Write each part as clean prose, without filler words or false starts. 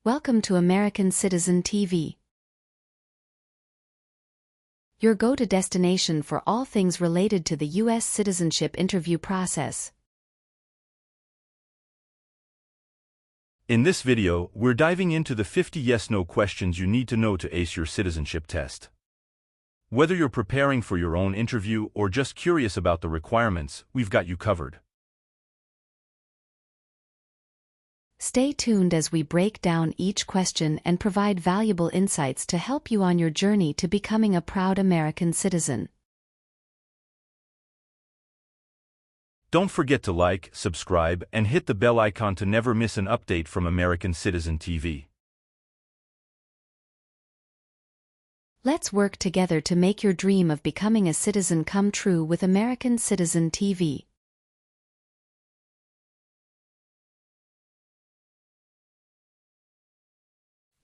Welcome to American Citizen TV, your go-to destination for all things related to the U.S. citizenship interview process. In this video, we're diving into the 50 yes-no questions you need to know to ace your citizenship test. Whether you're preparing for your own interview or just curious about the requirements, we've got you covered. Stay tuned as we break down each question and provide valuable insights to help you on your journey to becoming a proud American citizen. Don't forget to like, subscribe, and hit the bell icon to never miss an update from American Citizen TV. Let's work together to make your dream of becoming a citizen come true with American Citizen TV.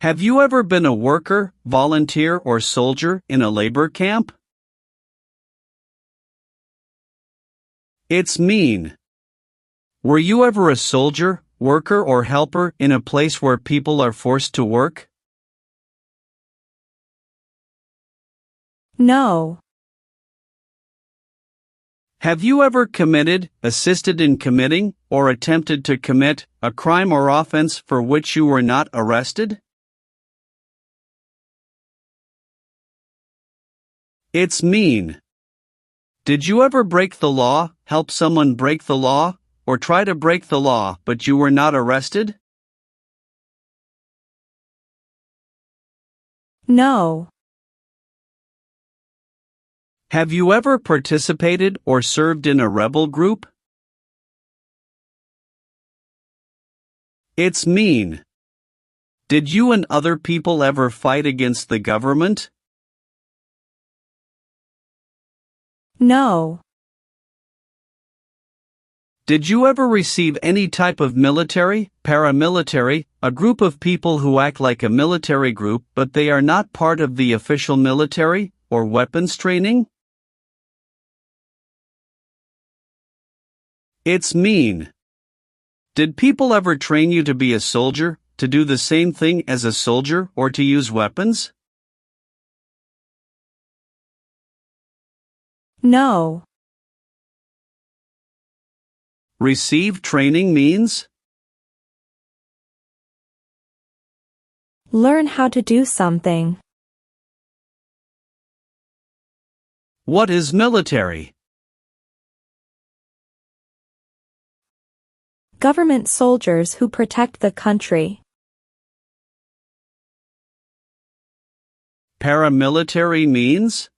Have you ever been a worker, volunteer, or soldier in a labor camp? It's mean. Were you ever a soldier, worker, or helper in a place where people are forced to work? No. Have you ever committed, assisted in committing, or attempted to commit a crime or offense for which you were not arrested? It's mean. Did you ever break the law, help someone break the law, or try to break the law but you were not arrested? No. Have you ever participated or served in a rebel group? It's mean. Did you and other people ever fight against the government? No. Did you ever receive any type of military, paramilitary, a group of people who act like a military group but they are not part of the official military, or weapons training? It's mean. Did people ever train you to be a soldier, to do the same thing as a soldier, or to use weapons? No. Receive training means? Learn how to do something. What is military? Government soldiers who protect the country. Paramilitary means?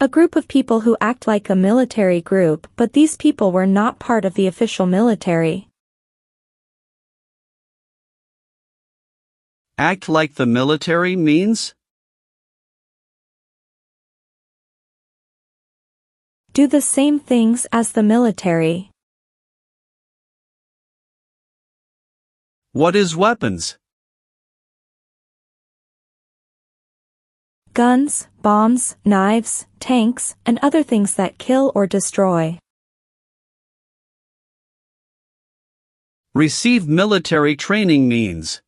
A group of people who act like a military group, but these people were not part of the official military. Act like the military means? Do the same things as the military. What is weapons? Guns, bombs, knives, tanks, and other things that kill or destroy. Receive military training means?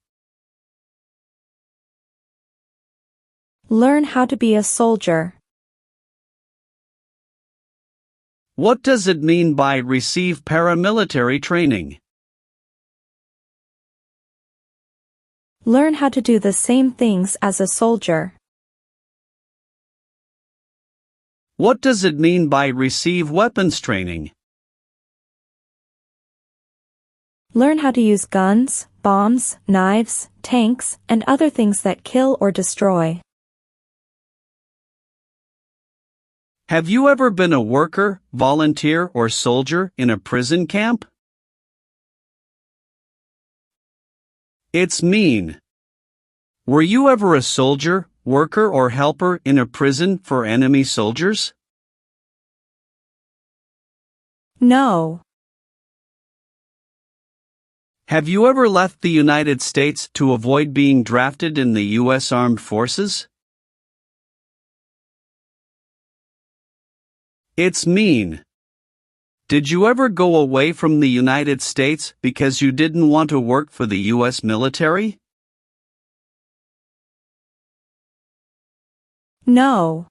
Learn how to be a soldier. What does it mean by receive paramilitary training? Learn how to do the same things as a soldier. What does it mean by receive weapons training? Learn how to use guns, bombs, knives, tanks, and other things that kill or destroy. Have you ever been a worker, volunteer, or soldier in a prison camp? It's mean. Were you ever a soldier, worker, or helper in a prison for enemy soldiers? No. Have you ever left the United States to avoid being drafted in the U.S. Armed Forces? It's mean. Did you ever go away from the United States because you didn't want to work for the U.S. military? No.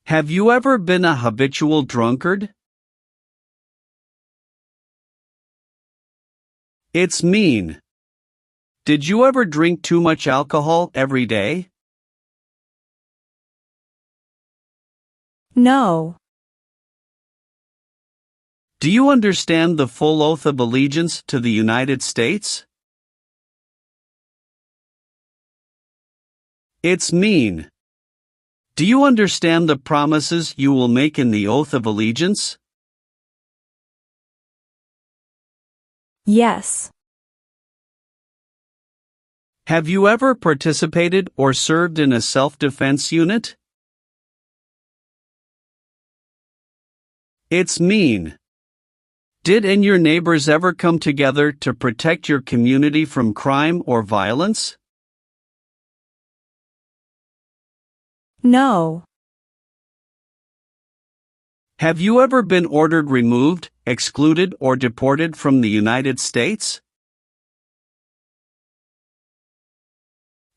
Have you ever been a habitual drunkard? It's mean. Did you ever drink too much alcohol every day? No. Do you understand the full oath of allegiance to the United States? It's mean. Do you understand the promises you will make in the oath of allegiance? Yes. Have you ever participated or served in a self-defense unit? It's mean. Did and your neighbors ever come together to protect your community from crime or violence? No. Have you ever been ordered removed, excluded, or deported from the United States?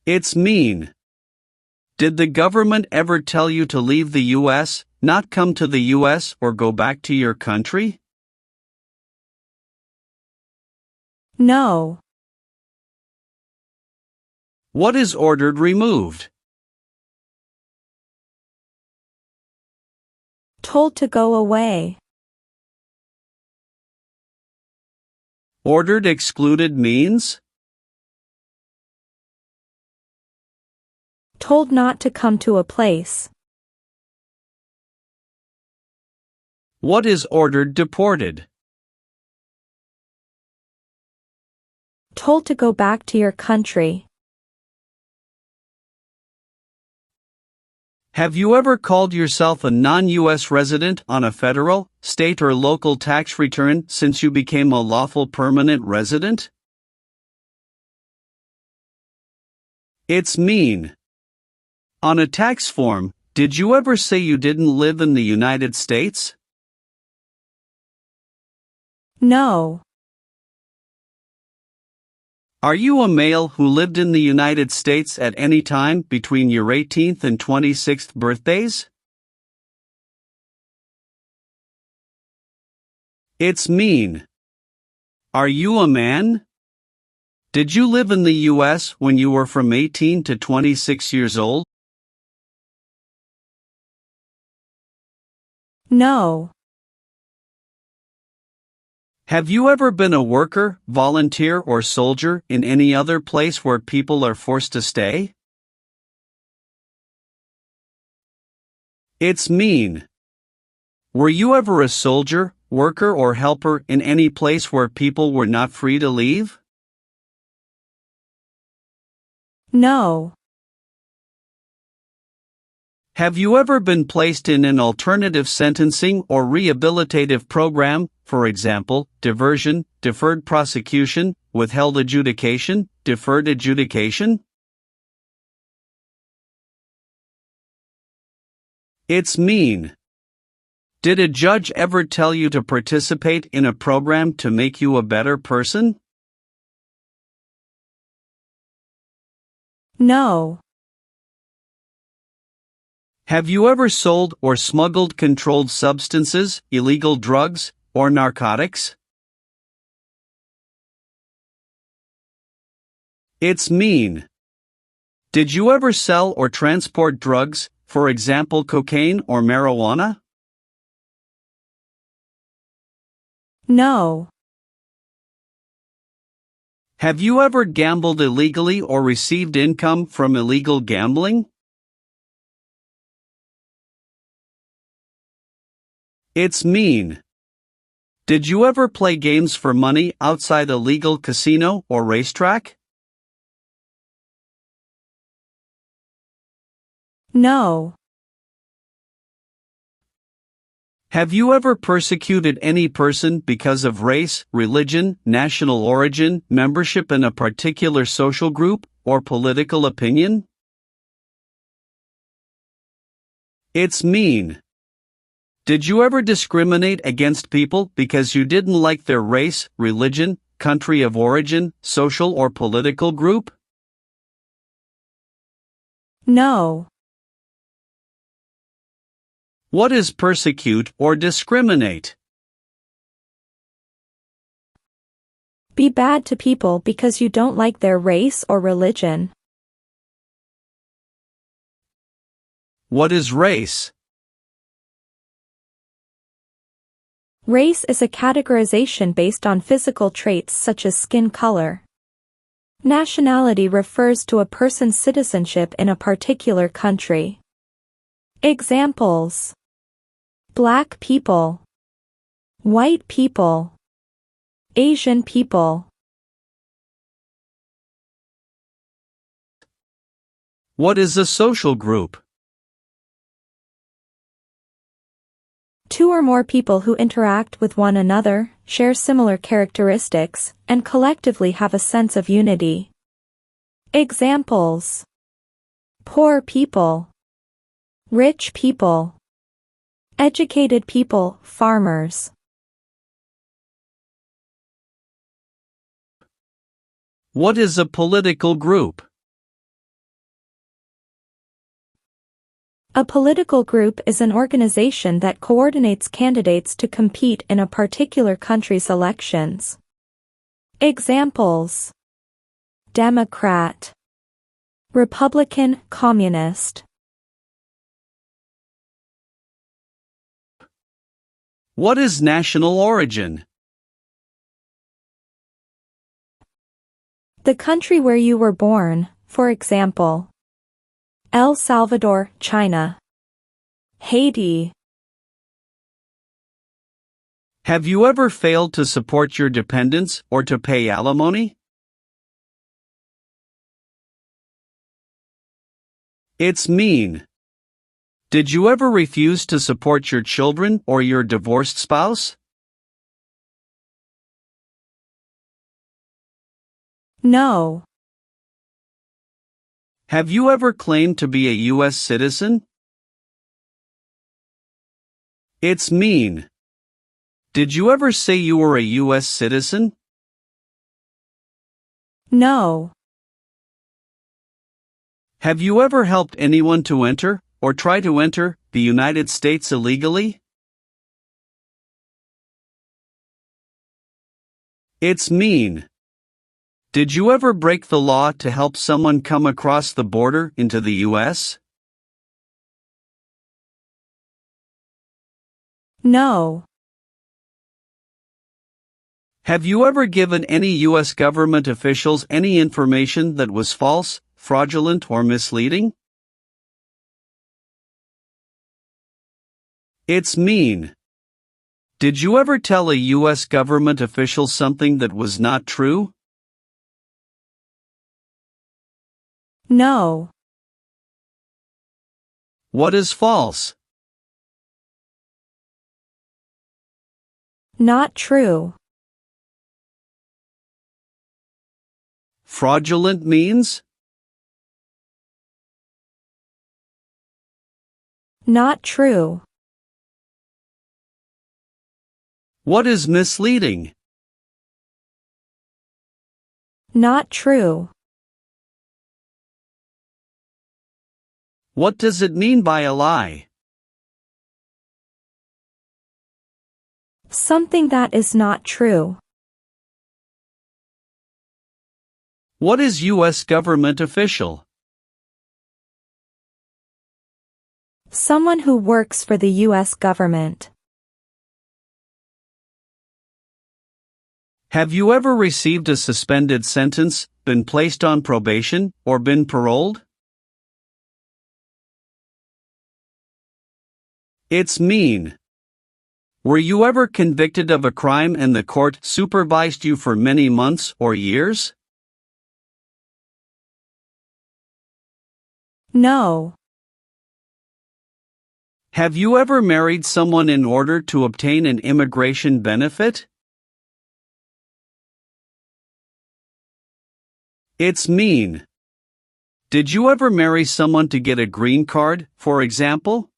It's mean. Did the government ever tell you to leave the U.S., not come to the U.S., or go back to your country? No. What is ordered removed? Told to go away. Ordered excluded means? Told not to come to a place. What is ordered deported? Told to go back to your country. Have you ever called yourself a non-U.S. resident on a federal, state, or local tax return since you became a lawful permanent resident? It's mean. On a tax form, did you ever say you didn't live in the United States? No. Are you a male who lived in the United States at any time between your 18th and 26th birthdays? It's mean. Are you a man? Did you live in the U.S. when you were from 18 to 26 years old? No. Have you ever been a worker, volunteer, or soldier in any other place where people are forced to stay? It's mean. Were you ever a soldier, worker, or helper in any place where people were not free to leave? No. Have you ever been placed in an alternative sentencing or rehabilitative program, for example, diversion, deferred prosecution, withheld adjudication, deferred adjudication? It's mean. Did a judge ever tell you to participate in a program to make you a better person? No. Have you ever sold or smuggled controlled substances, illegal drugs, or narcotics? It's mean. Did you ever sell or transport drugs, for example cocaine or marijuana? No. Have you ever gambled illegally or received income from illegal gambling? It's mean. Did you ever play games for money outside a legal casino or racetrack? No. Have you ever persecuted any person because of race, religion, national origin, membership in a particular social group, or political opinion? It's mean. Did you ever discriminate against people because you didn't like their race, religion, country of origin, social or political group? No. What is persecute or discriminate? Be bad to people because you don't like their race or religion. What is race? Race is a categorization based on physical traits such as skin color. Nationality refers to a person's citizenship in a particular country. Examples: Black people, white people, Asian people. What is a social group? Two or more people who interact with one another, share similar characteristics, and collectively have a sense of unity. Examples: poor people, rich people, educated people, farmers. What is a political group? A political group is an organization that coordinates candidates to compete in a particular country's elections. Examples: Democrat, Republican, Communist. What is national origin? The country where you were born, for example, El Salvador, China. Haiti. Have you ever failed to support your dependents or to pay alimony? It's mean. Did you ever refuse to support your children or your divorced spouse? No. Have you ever claimed to be a US citizen? It's mean. Did you ever say you were a US citizen? No. Have you ever helped anyone to enter, or try to enter, the United States illegally? It's mean. Did you ever break the law to help someone come across the border into the US? No. Have you ever given any US government officials any information that was false, fraudulent, or misleading? It's mean. Did you ever tell a US government official something that was not true? No. What is false? Not true. Fraudulent means? Not true. What is misleading? Not true. What does it mean by a lie? Something that is not true. What is US government official? Someone who works for the US government. Have you ever received a suspended sentence, been placed on probation, or been paroled? It's mean. Were you ever convicted of a crime and the court supervised you for many months or years? No. Have you ever married someone in order to obtain an immigration benefit? It's mean. Did you ever marry someone to get a green card, for example?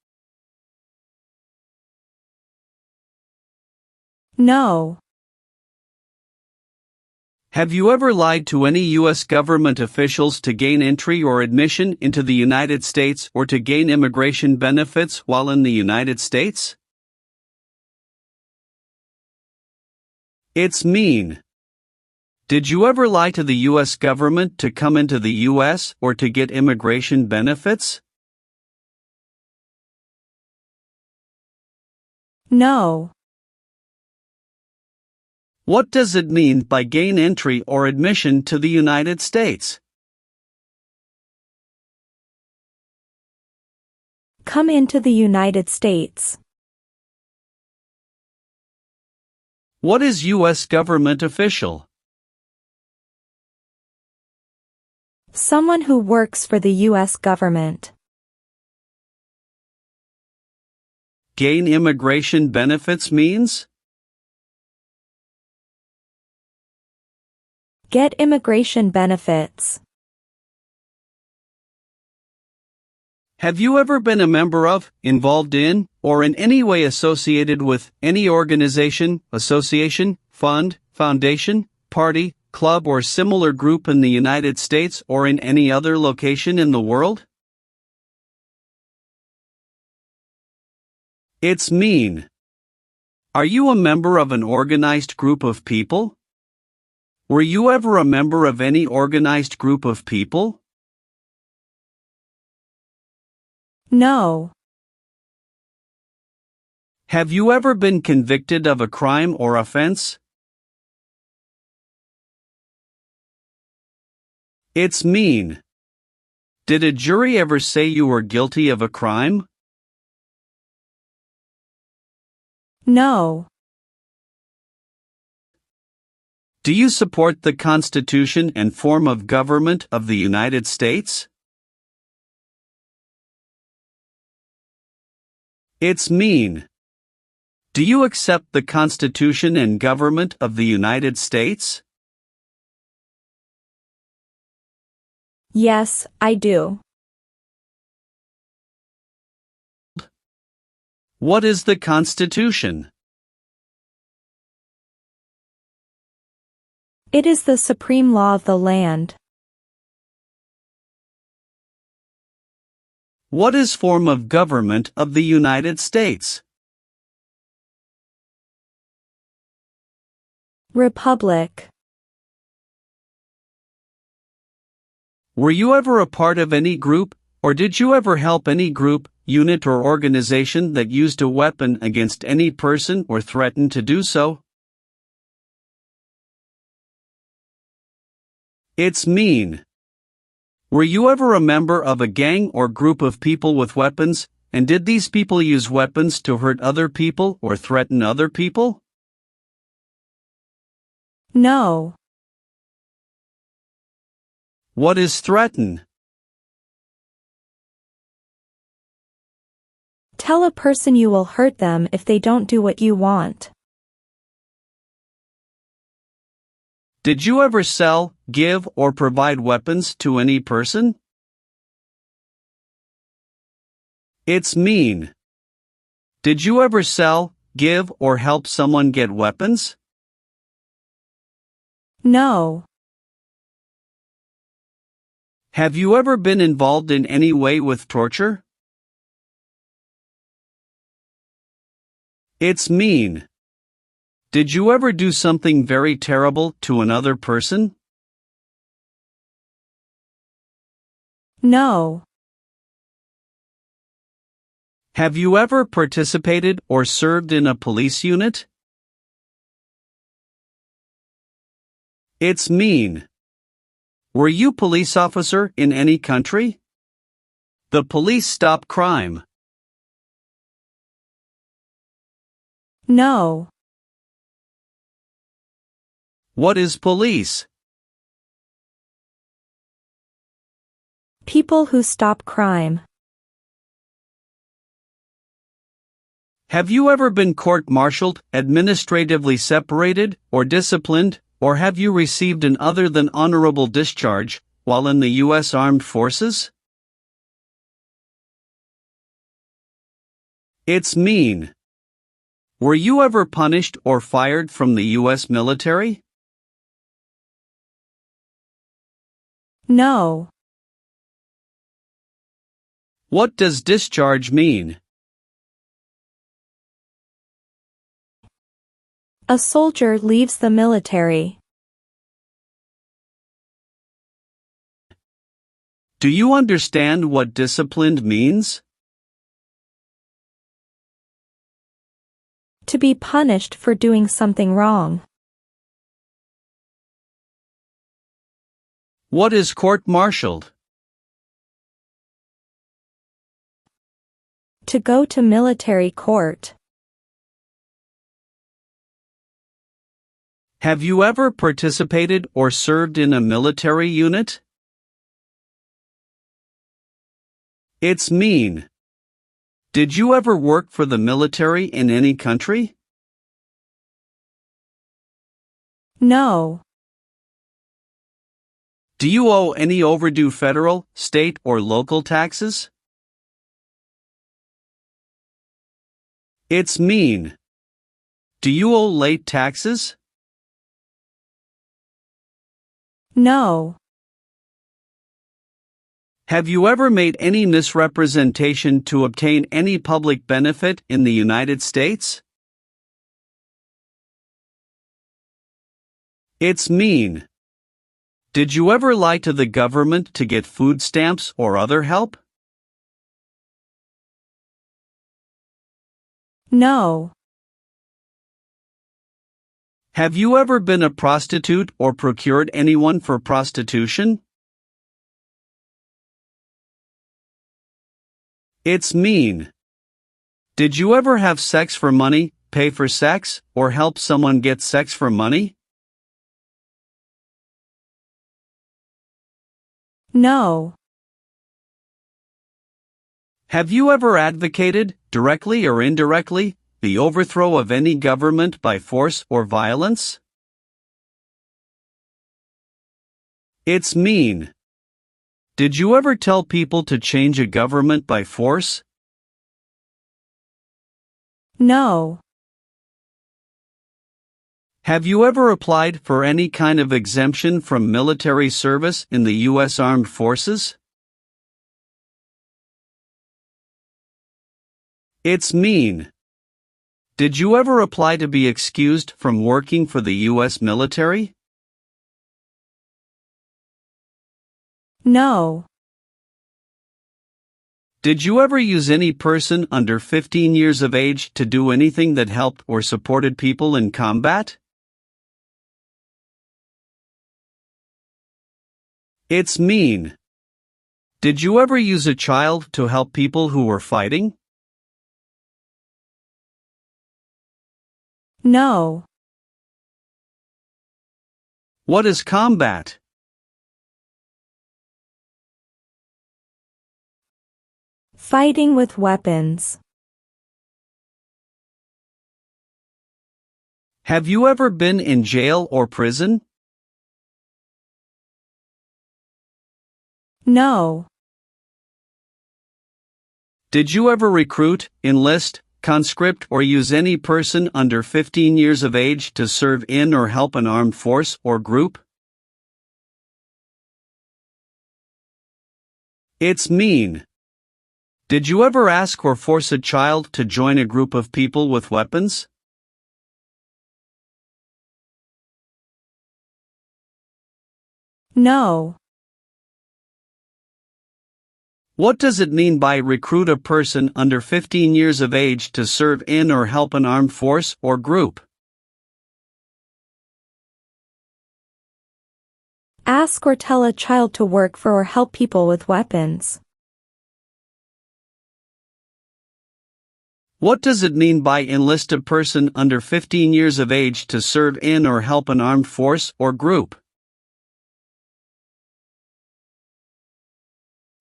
No. Have you ever lied to any U.S. government officials to gain entry or admission into the United States or to gain immigration benefits while in the United States? It's mean. Did you ever lie to the U.S. government to come into the U.S. or to get immigration benefits? No. What does it mean by gain entry or admission to the United States? Come into the United States. What is U.S. government official? Someone who works for the U.S. government. Gain immigration benefits means? Get immigration benefits. Have you ever been a member of, involved in, or in any way associated with any organization, association, fund, foundation, party, club, or similar group in the United States or in any other location in the world? It's mean. Are you a member of an organized group of people? Were you ever a member of any organized group of people? No. Have you ever been convicted of a crime or offense? It's mean. Did a jury ever say you were guilty of a crime? No. Do you support the Constitution and form of government of the United States? It's mean. Do you accept the Constitution and government of the United States? Yes, I do. What is the Constitution? It is the supreme law of the land. What is form of government of the United States? Republic. Were you ever a part of any group, or did you ever help any group, unit or organization that used a weapon against any person or threatened to do so? It's mean. Were you ever a member of a gang or group of people with weapons, and did these people use weapons to hurt other people or threaten other people? No. What is threaten? Tell a person you will hurt them if they don't do what you want. Did you ever sell, give, or provide weapons to any person? It's mean. Did you ever sell, give, or help someone get weapons? No. Have you ever been involved in any way with torture? It's mean. Did you ever do something very terrible to another person? No. Have you ever participated or served in a police unit? It's mean. Were you police officer in any country? The police stop crime. No. What is police? People who stop crime. Have you ever been court-martialed, administratively separated, or disciplined, or have you received an other than honorable discharge while in the U.S. Armed Forces? It's mean. Were you ever punished or fired from the U.S. military? No. What does discharge mean? A soldier leaves the military. Do you understand what disciplined means? To be punished for doing something wrong. What is court-martialed? To go to military court. Have you ever participated or served in a military unit? It's mean. Did you ever work for the military in any country? No. Do you owe any overdue federal, state, or local taxes? It's mean. Do you owe late taxes? No. Have you ever made any misrepresentation to obtain any public benefit in the United States? It's mean. Did you ever lie to the government to get food stamps or other help? No. Have you ever been a prostitute or procured anyone for prostitution? It's mean. Did you ever have sex for money, pay for sex, or help someone get sex for money? No. Have you ever advocated, directly or indirectly, the overthrow of any government by force or violence? It's mean. Did you ever tell people to change a government by force? No. Have you ever applied for any kind of exemption from military service in the U.S. Armed Forces? It's mean. Did you ever apply to be excused from working for the U.S. military? No. Did you ever use any person under 15 years of age to do anything that helped or supported people in combat? It's mean. Did you ever use a child to help people who were fighting? No. What is combat? Fighting with weapons. Have you ever been in jail or prison? No. Did you ever recruit, enlist, conscript, or use any person under 15 years of age to serve in or help an armed force or group? It's mean. Did you ever ask or force a child to join a group of people with weapons? No. What does it mean by recruit a person under 15 years of age to serve in or help an armed force or group? Ask or tell a child to work for or help people with weapons. What does it mean by enlist a person under 15 years of age to serve in or help an armed force or group?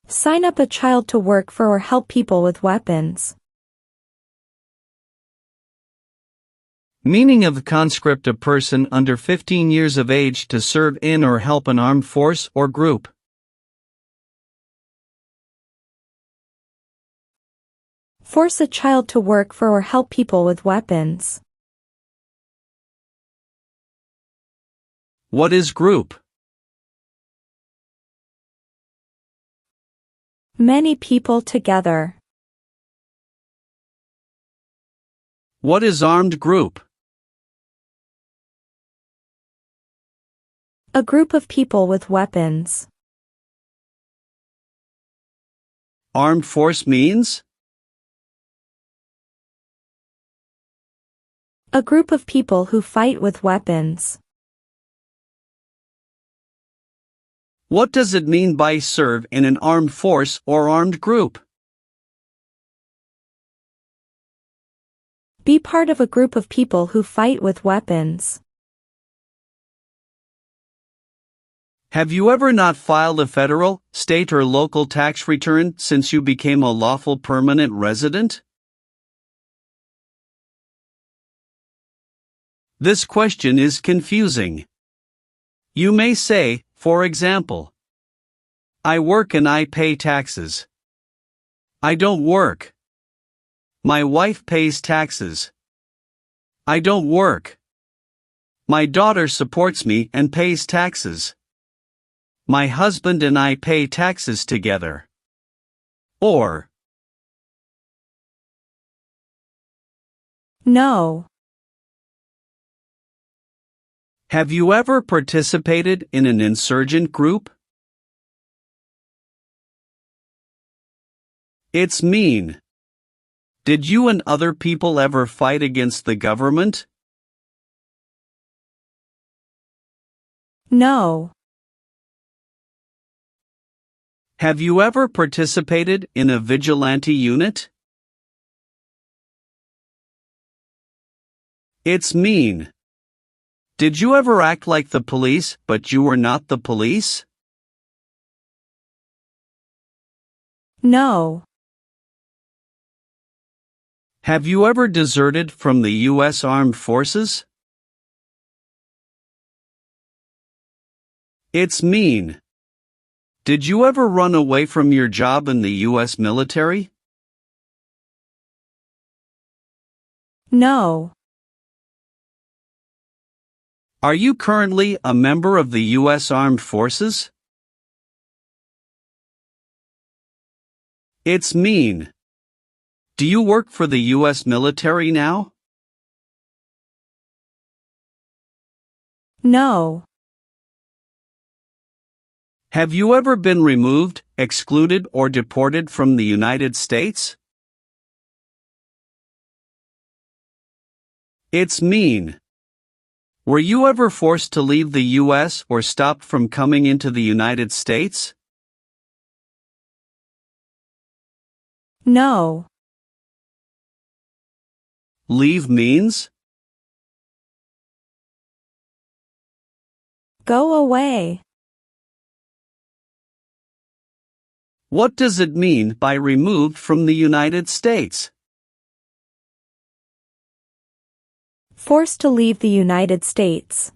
Sign up a child to work for or help people with weapons. Meaning of conscript: a person under 15 years of age to serve in or help an armed force or group. Force a child to work for or help people with weapons. What is group? Many people together. What is armed group? A group of people with weapons. Armed force means? A group of people who fight with weapons. What does it mean by serve in an armed force or armed group? Be part of a group of people who fight with weapons. Have you ever not filed a federal, state or local tax return since you became a lawful permanent resident? This question is confusing. You may say, for example, I work and I pay taxes. I don't work. My wife pays taxes. I don't work. My daughter supports me and pays taxes. My husband and I pay taxes together. Or, No. have you ever participated in an insurgent group? It's mean. Did you and other people ever fight against the government? No. Have you ever participated in a vigilante unit? It's mean. Did you ever act like the police, but you were not the police? No. Have you ever deserted from the U.S. Armed Forces? It's mean. Did you ever run away from your job in the U.S. military? No. Are you currently a member of the U.S. Armed Forces? It's mean. Do you work for the U.S. military now? No. Have you ever been removed, excluded, or deported from the United States? It's mean. Were you ever forced to leave the U.S. or stopped from coming into the United States? No. Leave means? Go away. What does it mean by removed from the United States? Forced to leave the United States.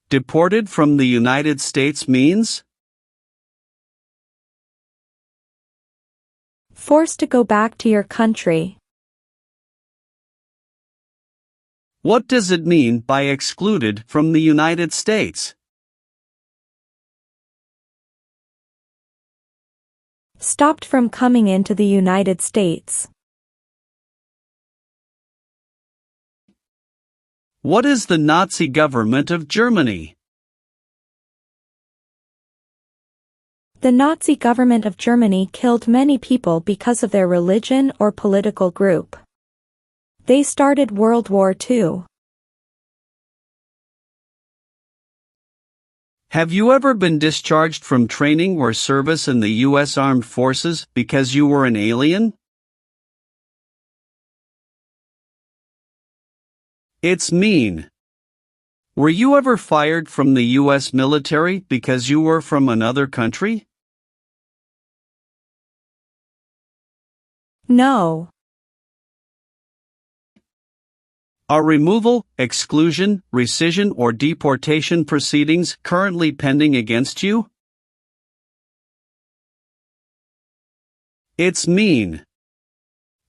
Deported from the United States means? Forced to go back to your country. What does it mean by excluded from the United States? Stopped from coming into the United States. What is the Nazi government of Germany? The Nazi government of Germany killed many people because of their religion or political group. They started World War II. Have you ever been discharged from training or service in the U.S. Armed Forces because you were an alien? It's mean. Were you ever fired from the U.S. military because you were from another country? No. Are removal, exclusion, rescission or deportation proceedings currently pending against you? It's mean.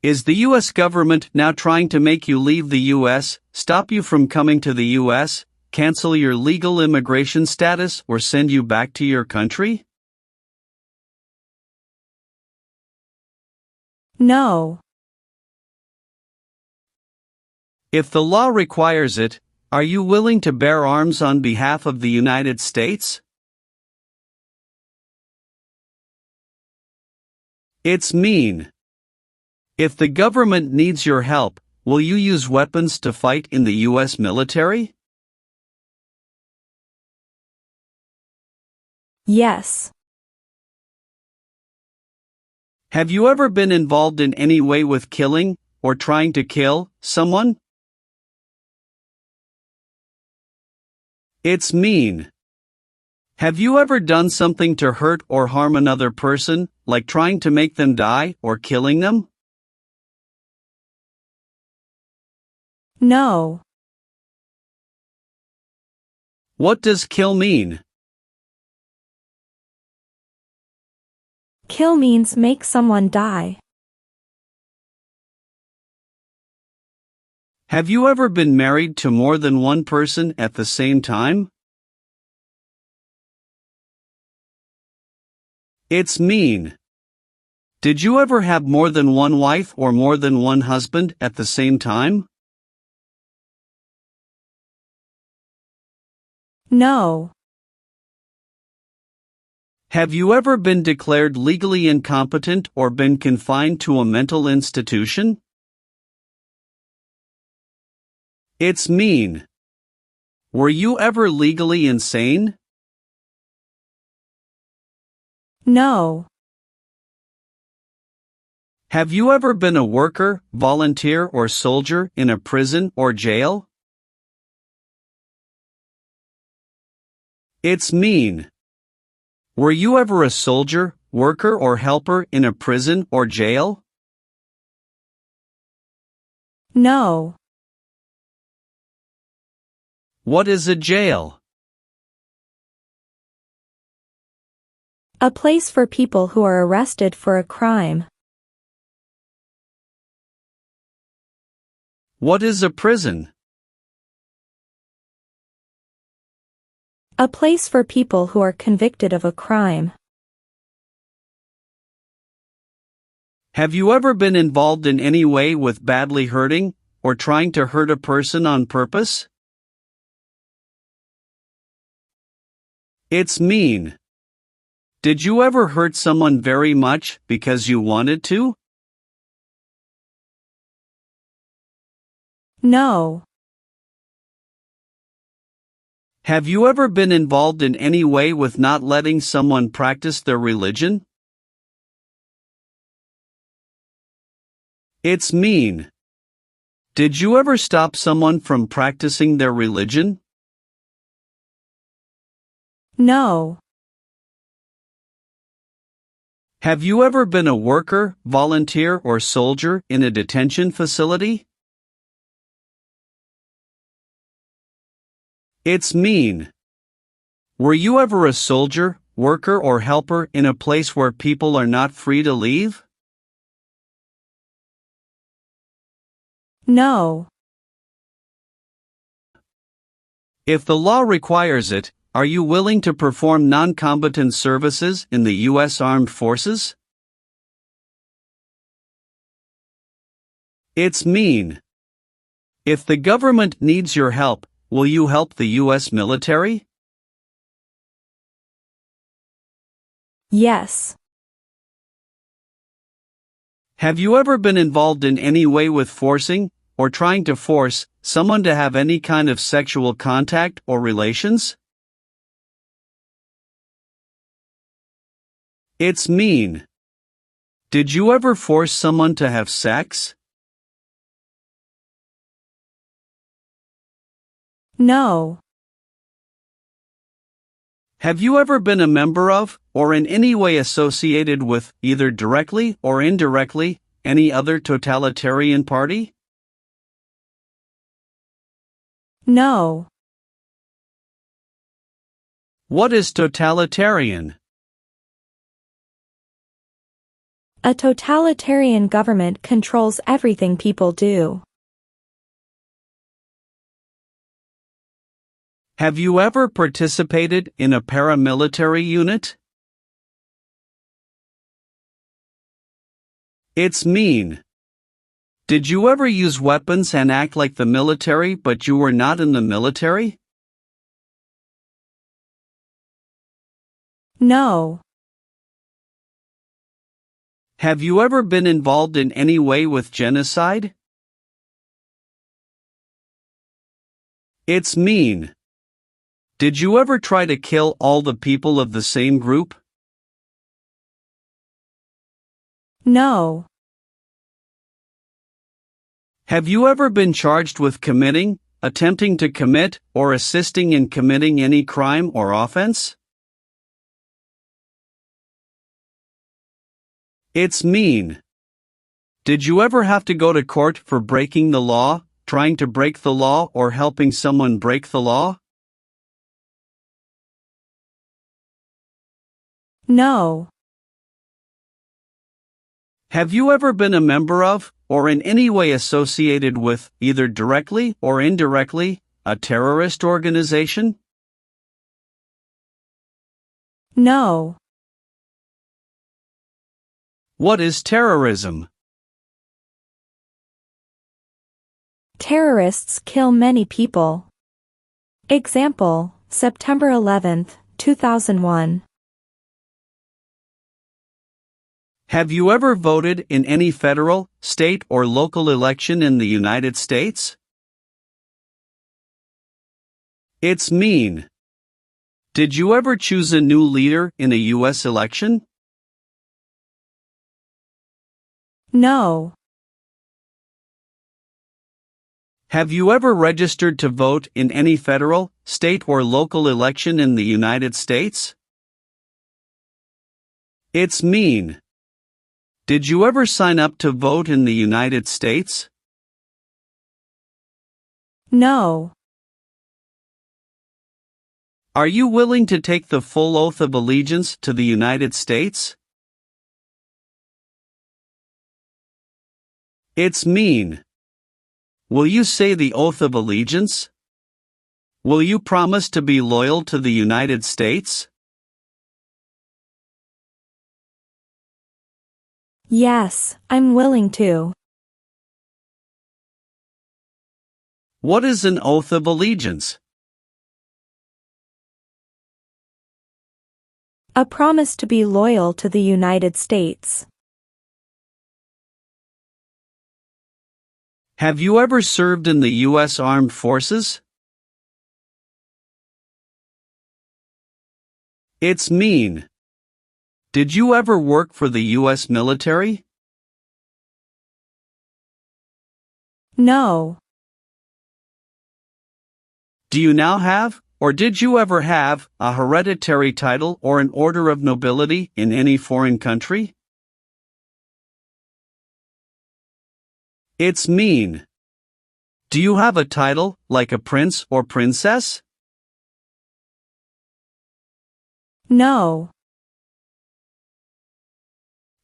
Is the U.S. government now trying to make you leave the U.S., stop you from coming to the U.S., cancel your legal immigration status, or send you back to your country? No. If the law requires it, are you willing to bear arms on behalf of the United States? It's mean. If the government needs your help, will you use weapons to fight in the U.S. military? Yes. Have you ever been involved in any way with killing, or trying to kill, someone? It's mean. Have you ever done something to hurt or harm another person, like trying to make them die or killing them? No. What does kill mean? Kill means make someone die. Have you ever been married to more than one person at the same time? It's mean. Did you ever have more than one wife or more than one husband at the same time? No. Have you ever been declared legally incompetent or been confined to a mental institution? It's mean. Were you ever legally insane? No. Have you ever been a worker, volunteer, or soldier in a prison or jail? It's mean. Were you ever a soldier, worker, or helper in a prison or jail? No. What is a jail? A place for people who are arrested for a crime. What is a prison? A place for people who are convicted of a crime. Have you ever been involved in any way with badly hurting, or trying to hurt a person on purpose? It's mean. Did you ever hurt someone very much because you wanted to? No. Have you ever been involved in any way with not letting someone practice their religion? It's mean. Did you ever stop someone from practicing their religion? No. Have you ever been a worker, volunteer, or soldier in a detention facility? It's mean. Were you ever a soldier, worker, or helper in a place where people are not free to leave? No. If the law requires it, are you willing to perform non-combatant services in the U.S. Armed Forces? It's mean. If the government needs your help, will you help the U.S. military? Yes. Have you ever been involved in any way with forcing, or trying to force, someone to have any kind of sexual contact or relations? It's mean. Did you ever force someone to have sex? No. Have you ever been a member of, or in any way associated with, either directly or indirectly, any other totalitarian party? No. What is totalitarian? A totalitarian government controls everything people do. Have you ever participated in a paramilitary unit? It's mean. Did you ever use weapons and act like the military but you were not in the military? No. Have you ever been involved in any way with genocide? It's mean. Did you ever try to kill all the people of the same group? No. Have you ever been charged with committing, attempting to commit, or assisting in committing any crime or offense? It's mean. Did you ever have to go to court for breaking the law, trying to break the law, or helping someone break the law? No. Have you ever been a member of, or in any way associated with, either directly or indirectly, a terrorist organization? No. What is terrorism? Terrorists kill many people. Example, September 11, 2001. Have you ever voted in any federal, state, or local election in the United States? It's mean. Did you ever choose a new leader in a U.S. election? No. Have you ever registered to vote in any federal, state, or local election in the United States? It's mean. Did you ever sign up to vote in the United States? No. Are you willing to take the full oath of allegiance to the United States? It's mean. Will you say the oath of allegiance? Will you promise to be loyal to the United States? Yes, I'm willing to. What is an oath of allegiance? A promise to be loyal to the United States. Have you ever served in the U.S. Armed Forces? It's mean. Did you ever work for the U.S. military? No. Do you now have, or did you ever have, a hereditary title or an order of nobility in any foreign country? It's mean. Do you have a title, like a prince or princess? No.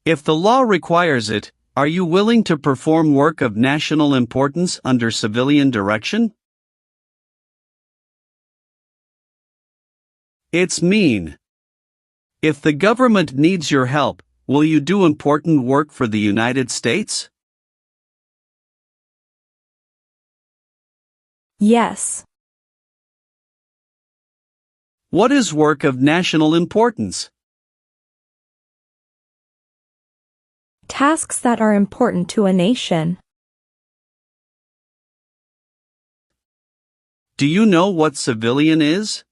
If the law requires it, are you willing to perform work of national importance under civilian direction? It's mean. If the government needs your help, will you do important work for the United States? Yes. What is work of national importance? Tasks that are important to a nation. Do you know what civilian is?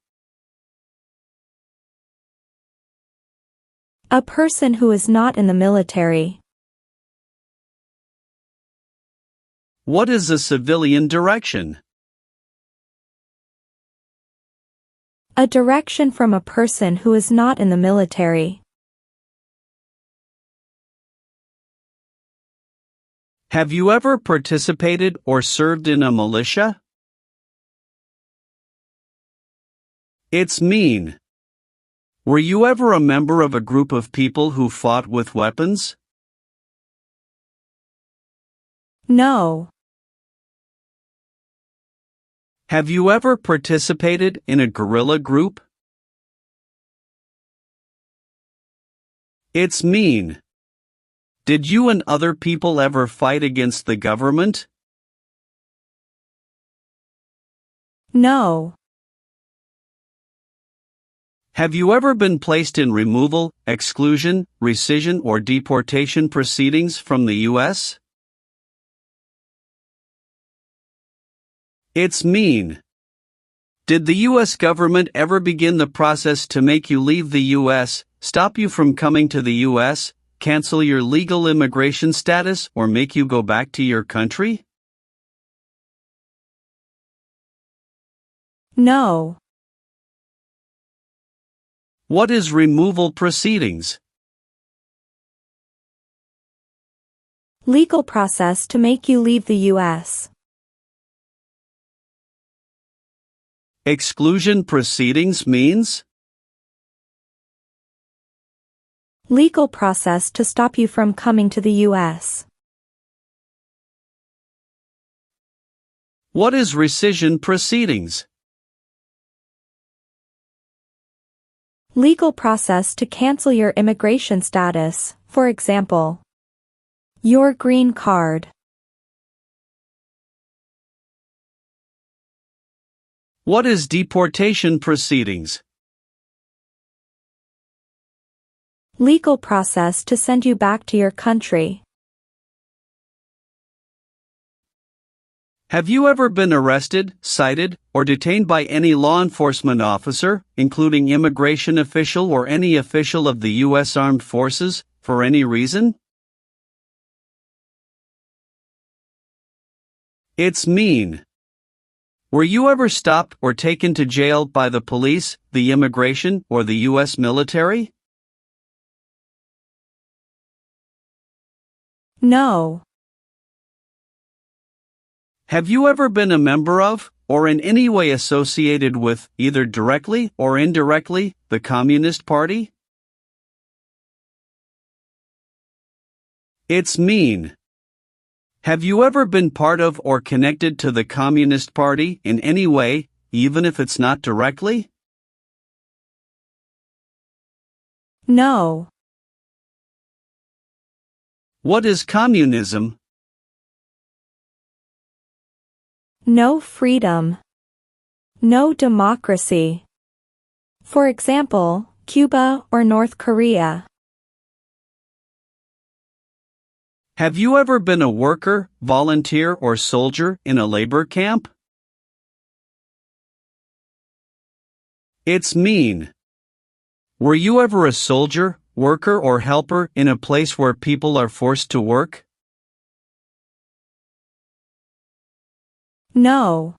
A person who is not in the military. What is a civilian direction? A direction from a person who is not in the military. Have you ever participated or served in a militia? It's mean. Were you ever a member of a group of people who fought with weapons? No. Have you ever participated in a guerrilla group? It's mean. Did you and other people ever fight against the government? No. Have you ever been placed in removal, exclusion, rescission, or deportation proceedings from the U.S.? It's mean. Did the U.S. government ever begin the process to make you leave the U.S., stop you from coming to the U.S., cancel your legal immigration status, or make you go back to your country? No. What is removal proceedings? Legal process to make you leave the U.S. Exclusion proceedings means? Legal process to stop you from coming to the U.S. What is rescission proceedings? Legal process to cancel your immigration status, for example, your green card. What is deportation proceedings? Legal process to send you back to your country. Have you ever been arrested, cited, or detained by any law enforcement officer, including immigration official or any official of the U.S. Armed Forces, for any reason? It's mean. Were you ever stopped or taken to jail by the police, the immigration, or the U.S. military? No. Have you ever been a member of, or in any way associated with, either directly or indirectly, the Communist Party? It's mean. Have you ever been part of or connected to the Communist Party in any way, even if it's not directly? No. What is communism? No freedom. No democracy. For example, Cuba or North Korea. Have you ever been a worker, volunteer, or soldier in a labor camp? It's mean. Were you ever a soldier, worker, or helper in a place where people are forced to work? No.